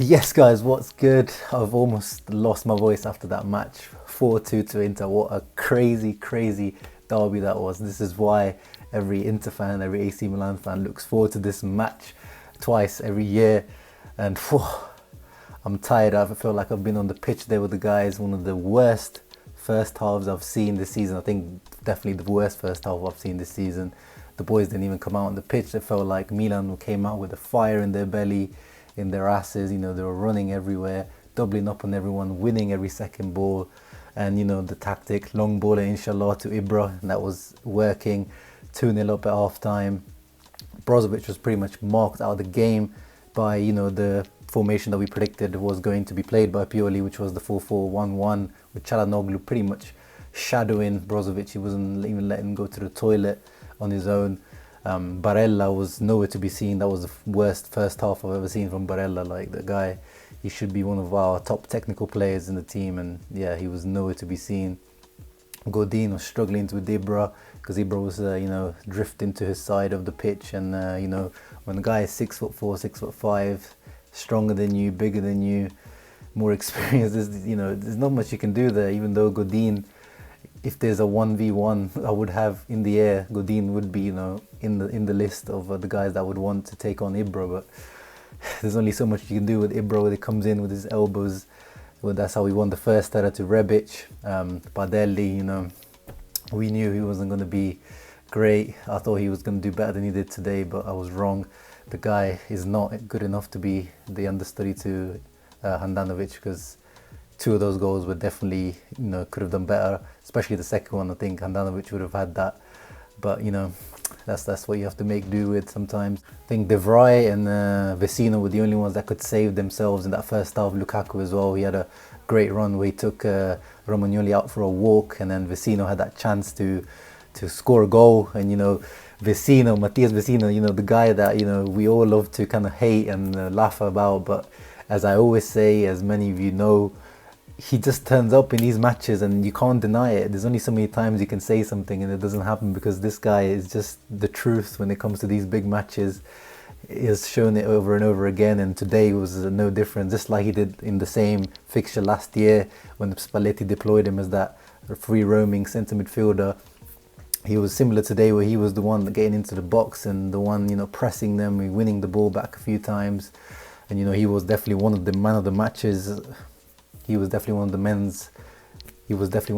Yes, guys, what's good? I've almost lost my voice after that match. 4-2 to Inter. What a crazy, crazy derby that was. This is why every Inter fan, every AC Milan fan looks forward to this match twice every year. And I'm tired. I feel like I've been on the pitch there with the guys. One of the worst first halves I've seen this season. I think definitely the worst first half I've seen this season. The boys didn't even come out on the pitch. It felt like Milan came out with a fire in their belly, in their asses. You know, they were running everywhere, doubling up on everyone, winning every second ball. And, you know, the tactic, long ball inshallah to Ibra, and that was working. 2-0 up at half time. Brozovic was pretty much marked out of the game by, you know, the formation that we predicted was going to be played by Pioli, which was the 4-4-1-1, with Çalhanoğlu pretty much shadowing Brozovic. He wasn't even letting him go to the toilet on his own. Barella was nowhere to be seen. That was the worst first half I've ever seen from Barella. Like, the guy, he should be one of our top technical players in the team, and yeah, he was nowhere to be seen. Godin was struggling with Ibra because Ibra was, you know, drifting to his side of the pitch, and you know, when the guy is 6'4", 6'5", stronger than you, bigger than you, more experienced, you know, there's not much you can do there. Even though Godin, if there's a 1v1 I would have in the air, Godin would be, you know, in the list of the guys that would want to take on Ibra. But there's only so much you can do with Ibra when he comes in with his elbows. Well, that's how we won the first header to Rebic. Padelli, you know, we knew he wasn't going to be great. I thought he was going to do better than he did today, but I was wrong. The guy is not good enough to be the understudy to Handanovic, because two of those goals were definitely, you know, could have done better. Especially the second one, I think Handanovic would have had that. But, you know, that's what you have to make do with sometimes. I think Vrij and Vecino were the only ones that could save themselves in that first half. Lukaku as well, he had a great run where he took Romagnoli out for a walk, and then Vecino had that chance to score a goal. And, you know, Matthias Vecino, you know, the guy that, you know, we all love to kind of hate and laugh about, but as I always say, as many of you know, he just turns up in these matches and you can't deny it. There's only so many times you can say something and it doesn't happen, because this guy is just the truth when it comes to these big matches. He has shown it over and over again, and today was no different, just like he did in the same fixture last year when Spalletti deployed him as that free roaming centre midfielder. He was similar today, where he was the one getting into the box and the one, you know, pressing them, winning the ball back a few times. And, you know, he was definitely one of the man of the matches. He was definitely one of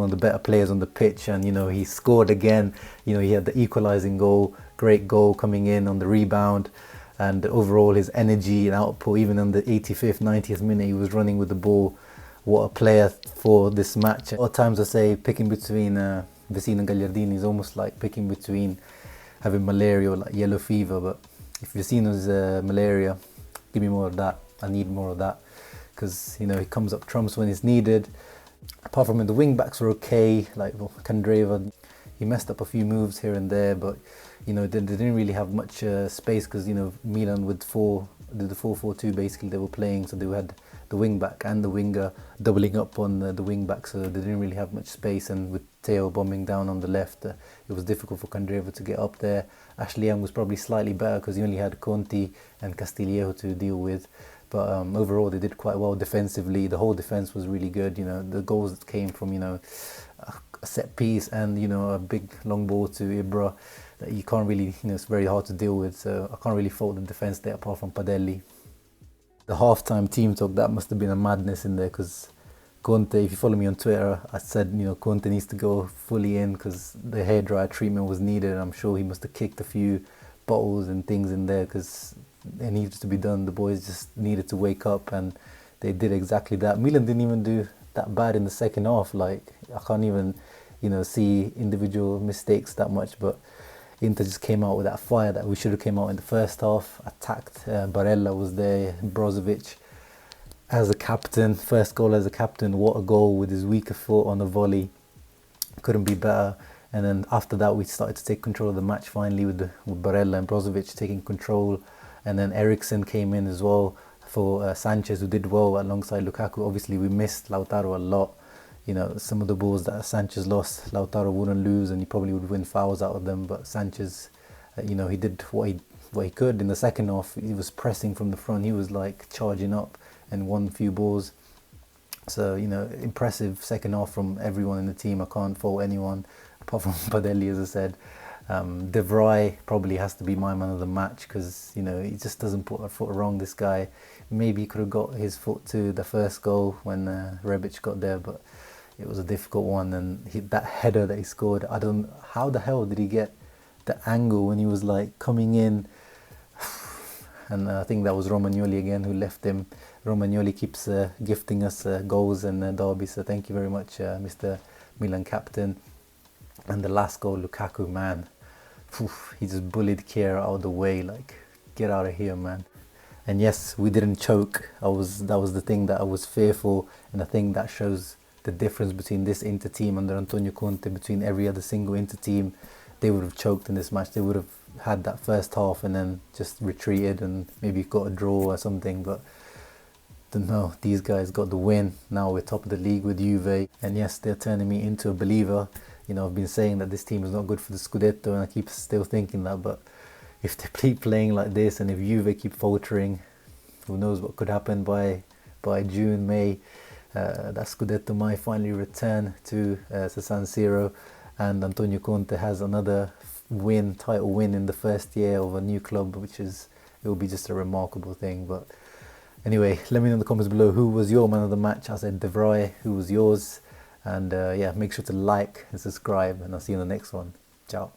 the better players on the pitch, and, you know, he scored again. You know, he had the equalising goal, great goal coming in on the rebound, and overall his energy and output, even on the 85th, 90th minute, he was running with the ball. What a player for this match. A lot of times I say picking between Vecino and Gagliardini is almost like picking between having malaria or like yellow fever, but if Vecino's malaria, give me more of that. I need more of that, because, you know, he comes up trumps when it's needed. Apart from him, the wing backs were okay, like Candreva. He messed up a few moves here and there, but, you know, they didn't really have much space, because, you know, Milan with the 4-4-2 basically they were playing, so they had the wing back and the winger doubling up on the wing back, so they didn't really have much space. And with Theo bombing down on the left, it was difficult for Candreva to get up there. Ashley Young was probably slightly better because he only had Conte and Castillejo to deal with. But overall, they did quite well defensively. The whole defense was really good. You know, the goals that came from, you know, a set piece and, you know, a big long ball to Ibra that you can't really, you know, it's very hard to deal with. So I can't really fault the defense there, apart from Padelli. The halftime team talk, that must have been a madness in there, because Conte, if you follow me on Twitter, I said, you know, Conte needs to go fully in because the hairdryer treatment was needed. And I'm sure he must have kicked a few bottles and things in there, because it needed to be done. The boys just needed to wake up, and they did exactly that. Milan didn't even do that bad in the second half. Like, I can't even, you know, see individual mistakes that much, but Inter just came out with that fire that we should have came out in the first half. Attacked. Barella was there. Brozovic as a captain, first goal as a captain. What a goal with his weaker foot on a volley. Couldn't be better. And then after that, we started to take control of the match finally with Barella and Brozovic taking control. And then Eriksen came in as well for Sanchez, who did well alongside Lukaku. Obviously, we missed Lautaro a lot. You know, some of the balls that Sanchez lost, Lautaro wouldn't lose, and he probably would win fouls out of them. But Sanchez, you know, he did what he could in the second half. He was pressing from the front. He was like charging up, and won a few balls. So, you know, impressive second half from everyone in the team. I can't fault anyone apart from Padelli, as I said. Vrij probably has to be my man of the match because, you know, he just doesn't put a foot wrong, this guy. Maybe he could have got his foot to the first goal when Rebic got there, but it was a difficult one. And that header that he scored, I don't, how the hell did he get the angle when he was like coming in? And I think that was Romagnoli again who left him. Romagnoli keeps gifting us goals and derby, so thank you very much, Mr. Milan captain. And the last goal, Lukaku, man, he just bullied Kier out of the way, like, get out of here, man. And yes, we didn't choke. That was the thing that I was fearful, and I think that shows the difference between this Inter team under Antonio Conte, between every other single Inter team. They would have choked in this match. They would have had that first half and then just retreated and maybe got a draw or something, but no, these guys got the win. Now we're top of the league with Juve, and yes, they're turning me into a believer. You know, I've been saying that this team is not good for the Scudetto, and I keep still thinking that, but if they keep playing like this and if Juve keep faltering, who knows what could happen by June, May. That Scudetto might finally return to San Siro, and Antonio Conte has another title win in the first year of a new club, which is, it will be just a remarkable thing. But anyway, let me know in the comments below who was your man of the match. I said Vrij. Who was yours? And yeah, make sure to like and subscribe, and I'll see you in the next one. Ciao.